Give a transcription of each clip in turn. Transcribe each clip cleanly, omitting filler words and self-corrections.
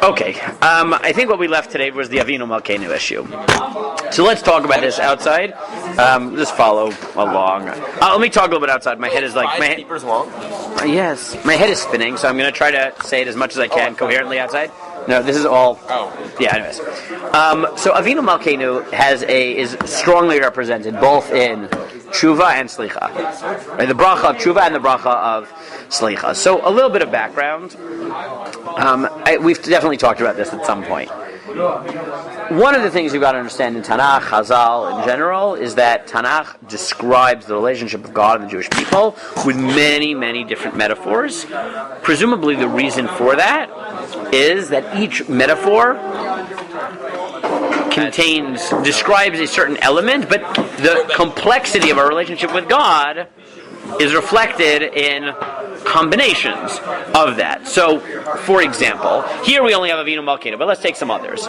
Okay, I think what we left today was the Avinu Malkeinu issue. So let's talk about this outside. Just follow along. Let me talk a little bit outside. My head is like... Yes, my head is spinning, so I'm going to try to say it as much as I can coherently outside. No, this is all... Yeah, anyways. So Avinu Malkeinu is strongly represented both in Tshuva and Selicha. Right? The bracha of Tshuva and the bracha of Selicha. So a little bit of background. We've definitely talked about this at some point. One of the things you've got to understand in Tanakh, Chazal in general, is that Tanakh describes the relationship of God and the Jewish people with many, many different metaphors. Presumably the reason for that is that each metaphor describes a certain element, but the complexity of our relationship with God is reflected in combinations of that. So, for example, here we only have Avinu Malkeinu, but let's take some others.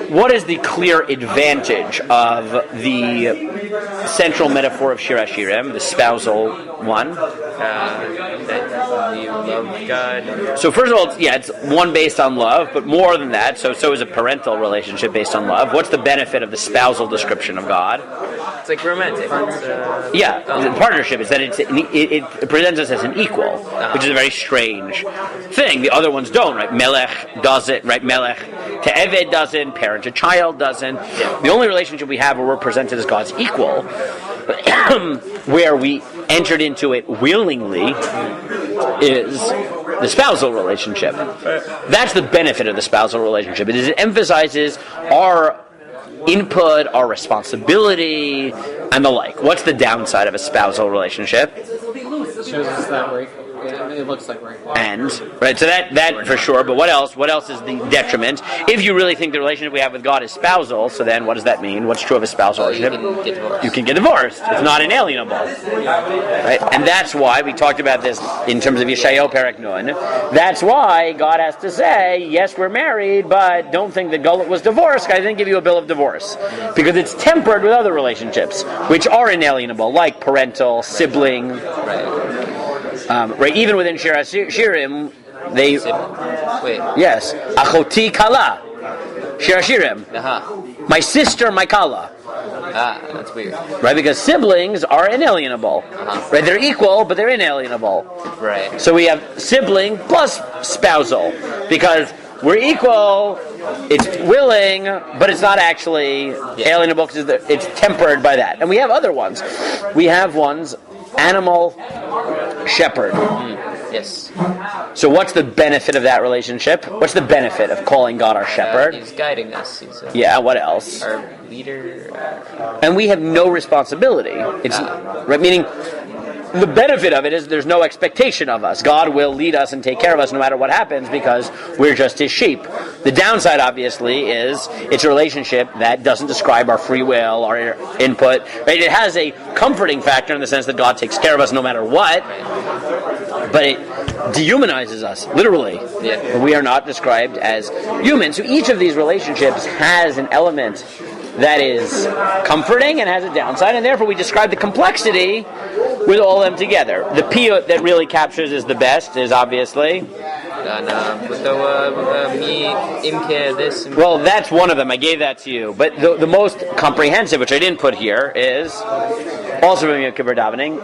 What is the clear advantage of the central metaphor of Shir HaShirim, the spousal one? That you love God. So first of all, it's one based on love, but more than that, so is a parental relationship based on love. What's the benefit of the spousal description of God? It's like romantic. The partnership is that it presents us as an equal, which is a very strange thing. The other ones don't, right? Melech does it, right? Melech to Eved doesn't, parent to child doesn't. Yeah. The only relationship we have where we're presented as God's equal, where we entered into it willingly, is the spousal relationship. That's the benefit of the spousal relationship. It emphasizes our input, our responsibility, and the like. What's the downside of a spousal relationship? It shows us that way. It looks like right. And right, so that for sure. But what else? What else is the detriment? If you really think the relationship we have with God is spousal, so then what does that mean? What's true of a spousal relationship? You can get divorced. It's not inalienable, right? And that's why we talked about this in terms of Yeshayahu Perek Nun. That's why God has to say, yes, we're married, but don't think that Gulut was divorced. I didn't give you a bill of divorce because it's tempered with other relationships which are inalienable, like parental, sibling. Right, even within Shir HaShirim, yes, Achoti Kala, Shir HaShirim, my sister, my Kala. That's weird. Right, because siblings are inalienable. Right, they're equal, but they're inalienable. Right. So we have sibling plus spousal, because we're equal, it's willing, but it's not actually alienable because it's tempered by that. And we have other ones. We have ones, animal, shepherd. Yes. So what's the benefit of that relationship? What's the benefit of calling God our shepherd? He's guiding us. What else? Our leader. And we have no responsibility. It's right, meaning the benefit of it is there's no expectation of us. God will lead us and take care of us no matter what happens because we're just his sheep. The downside, obviously, is it's a relationship that doesn't describe our free will, our input. Right? It has a comforting factor in the sense that God takes care of us no matter what, but it dehumanizes us, literally. Yeah. We are not described as human. So each of these relationships has an element that is comforting and has a downside, and therefore we describe the complexity with all of them together. The piyut that really captures is the best is obviously. Well, that's one of them. I gave that to you. But the most comprehensive, which I didn't put here, is also from Yom Kippur davening.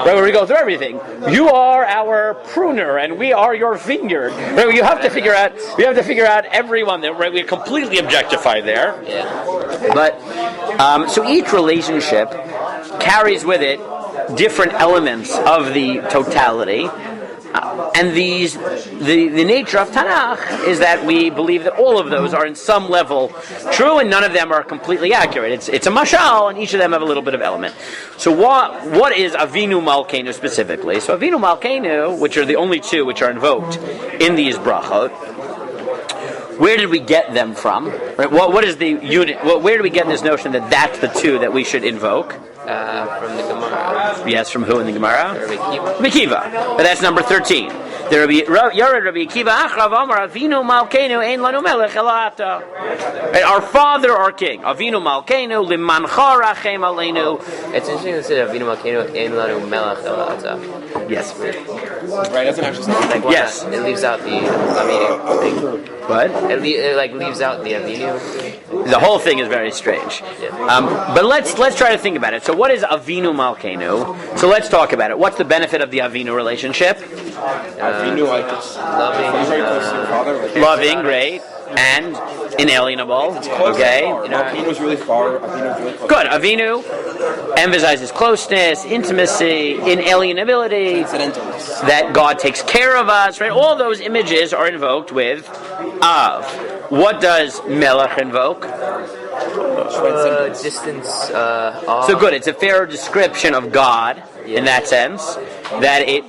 Right, where we go through everything. You are our pruner, and we are your vineyard. Right, you have to figure out. We have to figure out everyone. Right, we're completely objectified there. Yeah. But so each relationship carries with it different elements of the totality, and the nature of Tanakh is that we believe that all of those are in some level true, and none of them are completely accurate. It's a mashal, and each of them have a little bit of element. So what is Avinu Malkeinu specifically? So Avinu Malkeinu, which are the only two which are invoked in these brachot, where did we get them from? Right? What is the unit? Where do we get this notion that that's the two that we should invoke? From the Gemara. Yes, from who in the Gemara? Rabbi Kiva. But that's number 13. The Yared Rabbi Akiva Achrav Amar Avinu Malkeinu Ein Lanu Melech Ela Ata. Our father, our king. Avinu Malkeinu Limancha Rachem Aleinu. It's interesting to say Avinu Malkeinu Ein Lanu Melech Ela Ata. Yes. Right, doesn't actually sound Like, why Yes. not? It leaves out the Avinu thing. What? It like leaves out the Avinu. The whole thing is very strange. But let's try to think about it. So what is Avinu Malkeinu? So let's talk about it. What's the benefit of the Avinu relationship? Avinu, like, it's Loving, very close to your father. Like, Loving, great, and inalienable. Okay. Avinu's really far. Avinu's really close. Good. Avinu emphasizes closeness, intimacy, inalienability, Transcendentalness. that God takes care of us, right? All those images are invoked with Av. What does Melech invoke? distance. So good. It's a fair description of God in that sense, that it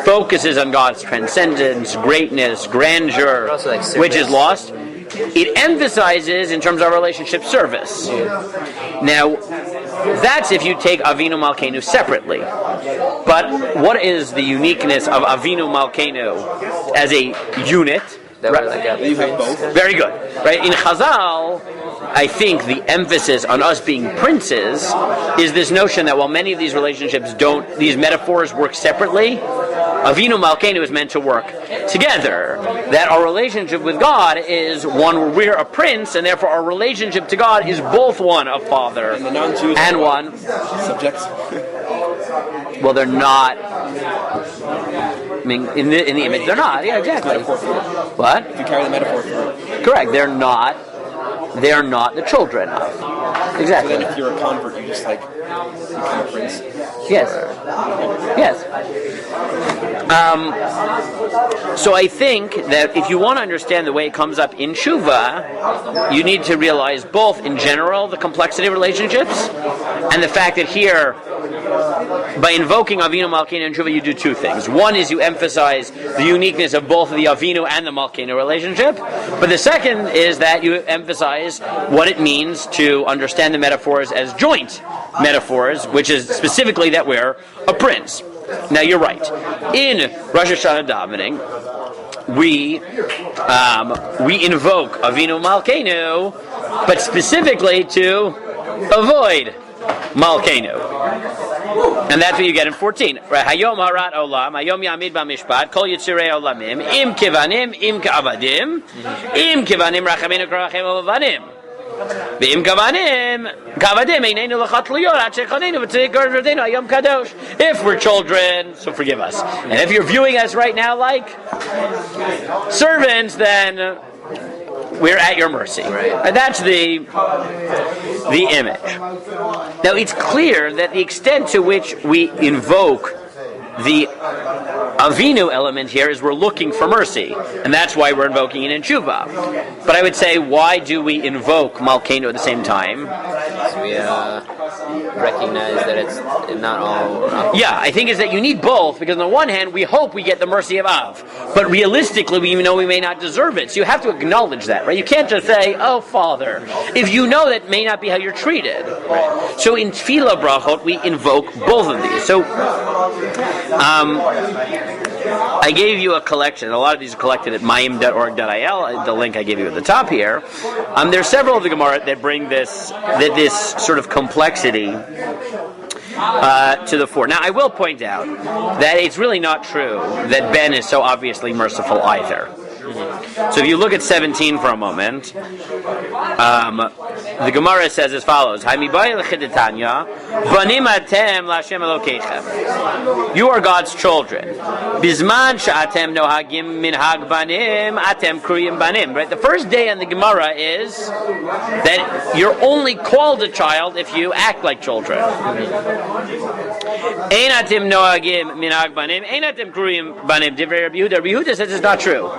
focuses on God's transcendence, greatness, grandeur, Also like which is service. lost. It emphasizes, in terms of our relationship, service. Now, that's if you take Avinu Malkeinu separately. But what is the uniqueness of Avinu Malkeinu as a unit? That Right. we're like a You have both. Very good. Right? In Chazal, I think the emphasis on us being princes is this notion that while many of these relationships these metaphors work separately, Avinu Malkeinu is meant to work together. That our relationship with God is one where we're a prince, and therefore our relationship to God is both one of Father And the non-Jews and one. subjects. Well, they're not. I mean, in the image, they're not. Yeah, exactly. What? If you carry the metaphor through. Correct. They're not the children of. So then Exactly. if you're a convert, you just like become a prince. Yes. Yes. So I think that if you want to understand the way it comes up in Tshuva, you need to realize both in general the complexity of relationships and the fact that here, by invoking Avinu Malkeinu in Tshuva, you do two things. One is you emphasize the uniqueness of both the Avinu and the Malkeinu relationship, but the second is that you emphasize what it means to understand the metaphors as joint metaphors, which is specifically that we're a prince. Now you're right. In Rosh Hashanah davening, we invoke Avinu Malkeinu, but specifically to avoid Malkeinu. And that's what you get in 14. Right? Hayom harat olam, hayom yamid b'mishpat, kol yitzirei olamim, im kivanim, im ka'avadim, im kivanim rachamenu k'rachem ovadim. V'im kavadim, kavadim, einenu l'chatluyot, ad shechanenu v'tzikor v'rdenu, hayom kadosh. If we're children, so forgive us. And if you're viewing us right now like servants, then we're at your mercy. Right. And that's the image. Now it's clear that the extent to which we invoke the Avinu element here is we're looking for mercy, and that's why we're invoking it in Tshuva. But I would say, why do we invoke Malkeinu at the same time? So we recognize that it's not all. Yeah, I think is that you need both, because on the one hand, we hope we get the mercy of Av, but realistically, we know we may not deserve it. So you have to acknowledge that, right? You can't just say, "Oh, Father," if you know that may not be how you're treated. Right. So in Tefillah Brachot, we invoke both of these. So. I gave you a collection. A lot of these are collected at mayim.org.il. The link I gave you at the top here. There are several of the Gemara that bring this sort of complexity to the fore. Now, I will point out that it's really not true that Ben is so obviously merciful either. So if you look at 17 for a moment, the Gemara says as follows: You are God's children. Right? The first day in the Gemara is that you're only called a child if you act like children. Yehuda says it's not true.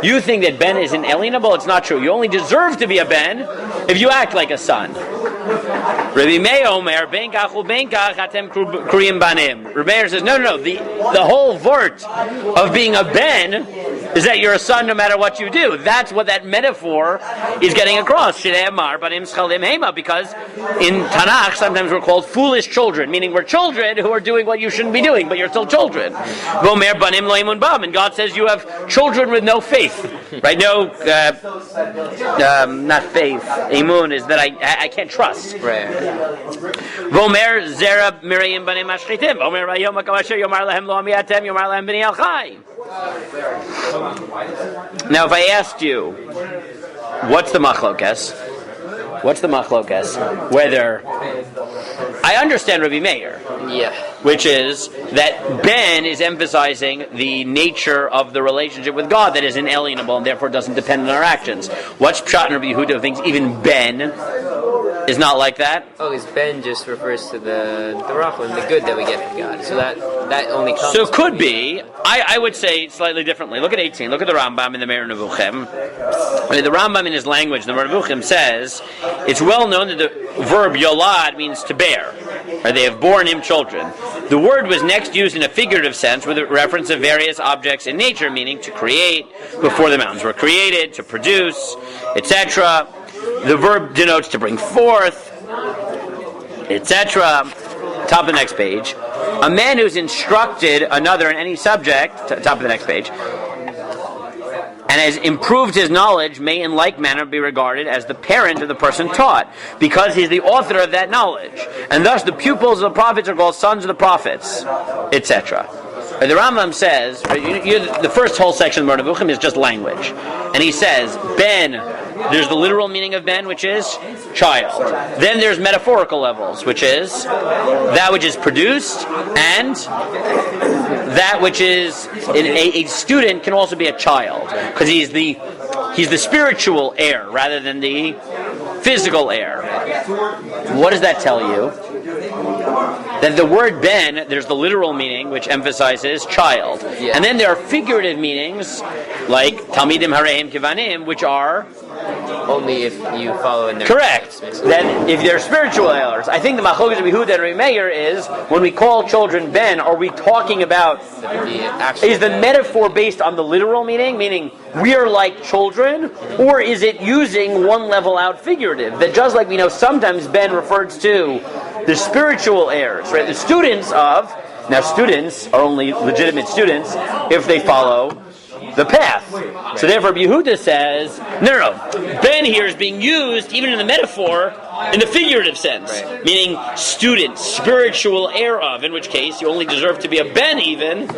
You think that Ben is inalienable? It's not true. You only deserve to be a Ben if you act like a son. Rabbi Meir Omer, Ben kach u'ben kach atem kriyim banim. Rabbi Meir says, no. The whole vort of being a Ben is that you're a son no matter what you do. That's what that metaphor is getting across. Because in Tanakh, sometimes we're called foolish children, meaning we're children who are doing what you shouldn't be doing, but you're still children. And God says you have children with no faith. Right? No, not faith. Emun is that I can't trust. Right. Vomer zera mirayim banim mashchitim. Vomer vayom hakavasher yomar lahem lo amiatem yomar lahem b'nei al-chai. Now, if I asked you, what's the machlokes? What's the machlokes? Whether I understand Rabbi Meir, which is that Ben is emphasizing the nature of the relationship with God that is inalienable and therefore doesn't depend on our actions. What's Pshat and Rabbi Yehuda thinks even Ben is not like that? Oh, because Ben just refers to the Rachel and the good that we get from God. So that only comes. So it could be. I would say slightly differently. Look at 18. Look at the Rambam in the Meir Nevuchim. The Rambam in his language, the Meir Nevuchim says, it's well known that the verb yolad means to bear, or they have borne him children. The word was next used in a figurative sense with a reference of various objects in nature, meaning to create before the mountains were created, to produce, etc. The verb denotes to bring forth, etc. Top of the next page. A man who's instructed another in any subject, top of the next page, and has improved his knowledge may in like manner be regarded as the parent of the person taught, because he's the author of that knowledge. And thus the pupils of the prophets are called sons of the prophets, etc. The Rambam says, the first whole section of the Nevuchim is just language. And he says, Ben, there's the literal meaning of Ben, which is child. Then there's metaphorical levels, which is that which is produced, and that which is, a student can also be a child, because he's the spiritual heir rather than the physical heir. What does that tell you? That the word Ben, there's the literal meaning, which emphasizes child. And then there are figurative meanings, like Talmidim Hareim Kivanim, which are only if you follow in their correct. Then if they're spiritual elders. I think the Machlokes of Yehuda and Rabbi Meir is, when we call children Ben, are we talking about, is the metaphor based on the literal meaning we are like children, or is it using one level out figurative? That just like we know sometimes Ben refers to the spiritual heirs, right? The students of, now students are only legitimate students if they follow the path. So therefore Yehuda says, no. Ben here is being used, even in the metaphor, in the figurative sense. Meaning student, spiritual heir of, in which case you only deserve to be a Ben even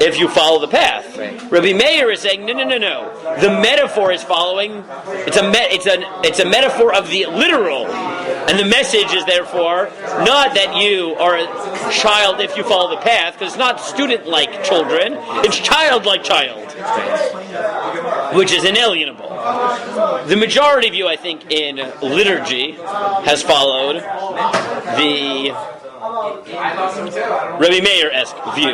if you follow the path. Rabbi Meir is saying, no. The metaphor is following, it's a metaphor of the literal. And the message is therefore not that you are a child if you follow the path, because it's not student-like children, it's child-like child, which is inalienable. The majority view, I think, in liturgy has followed the Rabbi Meir-esque view.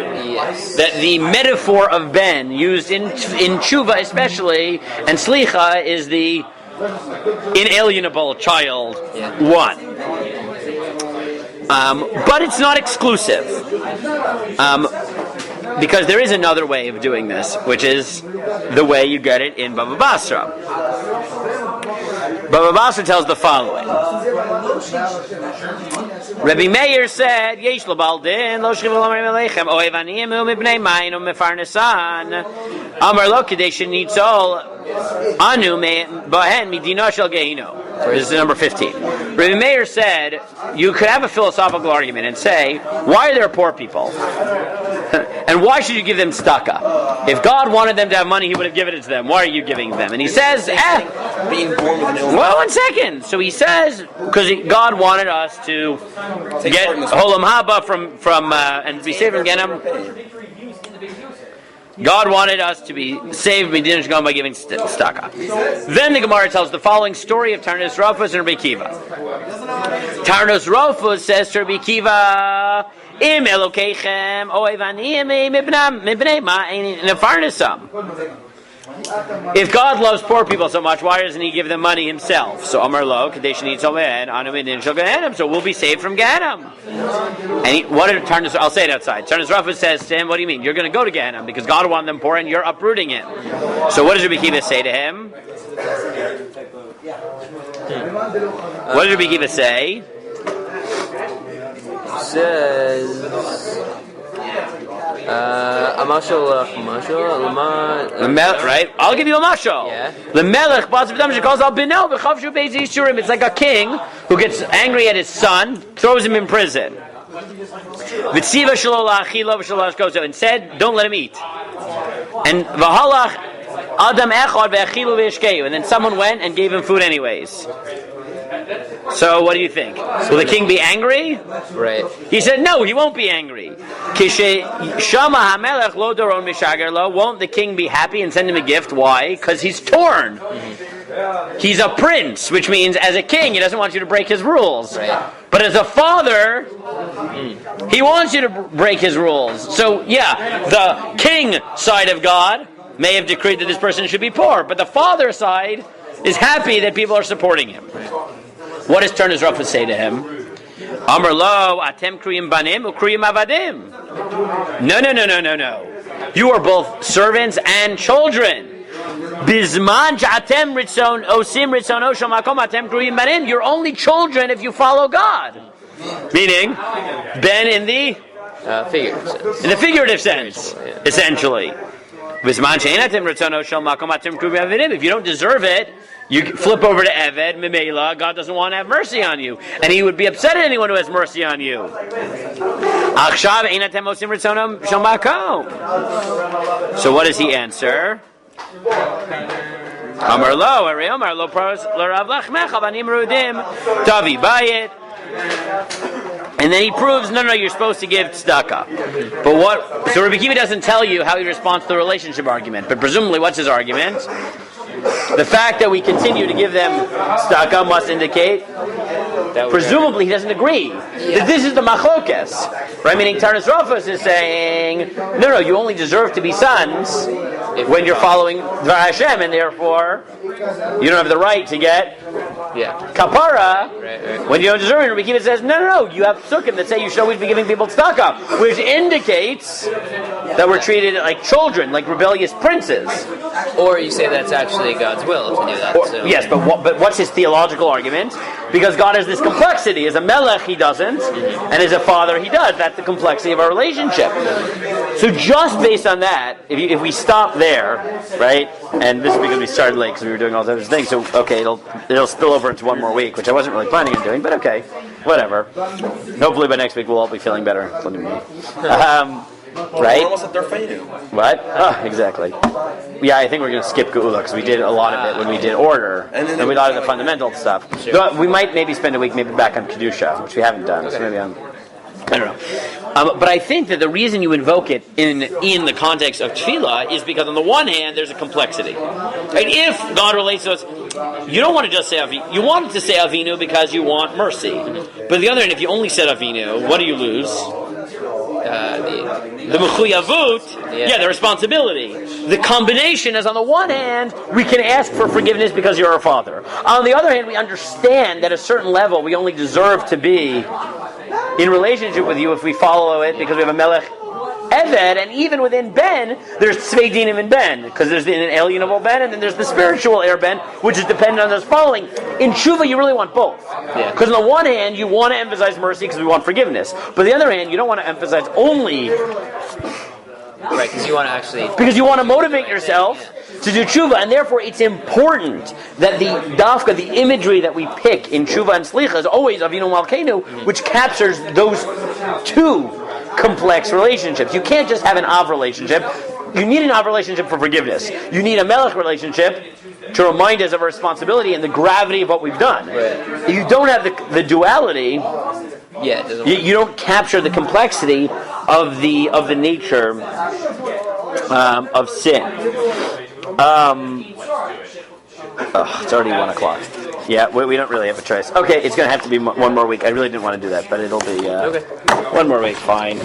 That the metaphor of Ben, used in Tshuva especially, and Selicha, is the inalienable child one. But it's not exclusive. Because there is another way of doing this, which is the way you get it in Baba Basra. Baba Basra tells the following. Rabbi Meir said, Yesh l'baldin, lo shchiv l'omer melechem, ohev aniyim u'mibnei mayin u'mefarnesan, amar lo kedei shenitzol anu bohen midino shel gehino. This is number 15. Rabbi Meir said, you could have a philosophical argument and say, why are there poor people? And why should you give them tzedakah? If God wanted them to have money, He would have given it to them. Why are you giving them? And he says, being born with an illness. well, 1 second. So he says, because God wanted us to get Holam Haba from and be saved from Gehenna. God wanted us to be saved by giving tzedakah. Then the Gemara tells the following story of Tarnos Rofus and Rabbi Kiva. Tarnos Rofus says to Rabbi Kiva, Im Elokeichem oev aniyim mibnei ma'in nefarnesam. if God loves poor people so much, why doesn't He give them money Himself? So Amar Lo, Kadesh needs so we'll be saved from Gehenna. And I'll say it outside. Tarnas Rafa says to him, what do you mean? You're going to go to Gehenna because God wanted them poor and you're uprooting it. So what does Rabbi Kiva say to him? What did Rabbi Kiva say? Says a mashal, right? I'll give you a mashal. Yeah. The melech calls al bino b'chavshu beis yishurim. It's like a king who gets angry at his son, throws him in prison. V'tziva shelo la'achilo v'shelo la'ashkoso, and said, don't let him eat. And v'halach adam echad ve'achilu ve'eshkeu, and then someone went and gave him food anyways. So what do you think? Will the king be angry? Right. He said, no, he won't be angry. Won't the king be happy and send him a gift? Why? Because he's torn. Mm-hmm. He's a prince, which means as a king, he doesn't want you to break his rules. Right. But as a father, he wants you to break his rules. So yeah, the king side of God may have decreed that this person should be poor, but the father side is happy that people are supporting him. What does Tarnas Rafa say to him? Amar lo, atem kriyim banim u kriyim avadim. No. You are both servants and children. Bizman atem ritzon osim ritzon osham makom atem kriyim banim. You're only children if you follow God. Meaning, ben in the figurative sense. In the figurative sense, essentially. If you don't deserve it, you flip over to Eved, Mimela, God doesn't want to have mercy on you. And He would be upset at anyone who has mercy on you. So what does he answer? And then he proves, no, you're supposed to give tzedakah. But what? So Rabbi Kiva doesn't tell you how he responds to the relationship argument. But presumably, what's his argument? The fact that we continue to give them tzedakah must indicate, presumably, he doesn't agree. That this is the machlokes. Right? Meaning, Tarnas Rofus is saying, no, you only deserve to be sons when you're following Dvar Hashem, and therefore, you don't have the right to get kapara when you don't deserve it. Rabbi Kiva says, no, you have psukim that say you should always be giving people tzedakah, which indicates that we're treated like children, like rebellious princes. Or you say that's actually God's will to do that. Yes, but what's his theological argument? Because God has this complexity. As a melech, he doesn't, and as a father, he does. That's the complexity of our relationship. So just based on that, if we stop there, right, and this is because we started late because we were doing all those things, so okay, it'll spill over into one more week, which I wasn't really planning on doing, but okay, whatever. Hopefully by next week we'll all be feeling better. Right? We're almost at Darfeinu. What? Oh, exactly. Yeah, I think we're going to skip Geula because we did a lot of it when we did order, and we a lot of the fundamental stuff. Sure. We might maybe spend a week maybe back on Kedusha, which we haven't done. Okay. So maybe I don't know. But I think that the reason you invoke it in the context of tefillah is because on the one hand there's a complexity. Right? If God relates to us, you don't want to just say Avinu. You want to say Avinu because you want mercy. But on the other hand, if you only said Avinu, what do you lose? The mechuyavut, the responsibility. The combination is, on the one hand, we can ask for forgiveness because you're our father. On the other hand, we understand that at a certain level we only deserve to be in relationship with you if we follow it because we have a melech Eved, and even within Ben, there's Tzvei Dinim in Ben, because there's the inalienable Ben, and then there's the spiritual heir Ben, which is dependent on those following. In Tshuva, you really want both. Because on the one hand, you want to emphasize mercy because we want forgiveness. But on the other hand, you don't want to emphasize only... Right, because you want to actually... Because you want to motivate yourself to do Tshuva, and therefore it's important that the dafka, the imagery that we pick in Tshuva and Selicha is always Avinu Malkeinu, which captures those two complex relationships. You can't just have an Av relationship. You need an Av relationship for forgiveness. You need a Melech relationship to remind us of our responsibility and the gravity of what we've done. If you don't have the duality, you don't capture the complexity of the nature of sin. It's already 1 o'clock. Yeah, we don't really have a choice. Okay, it's going to have to be one more week. I really didn't want to do that, but it'll be one more week. Fine.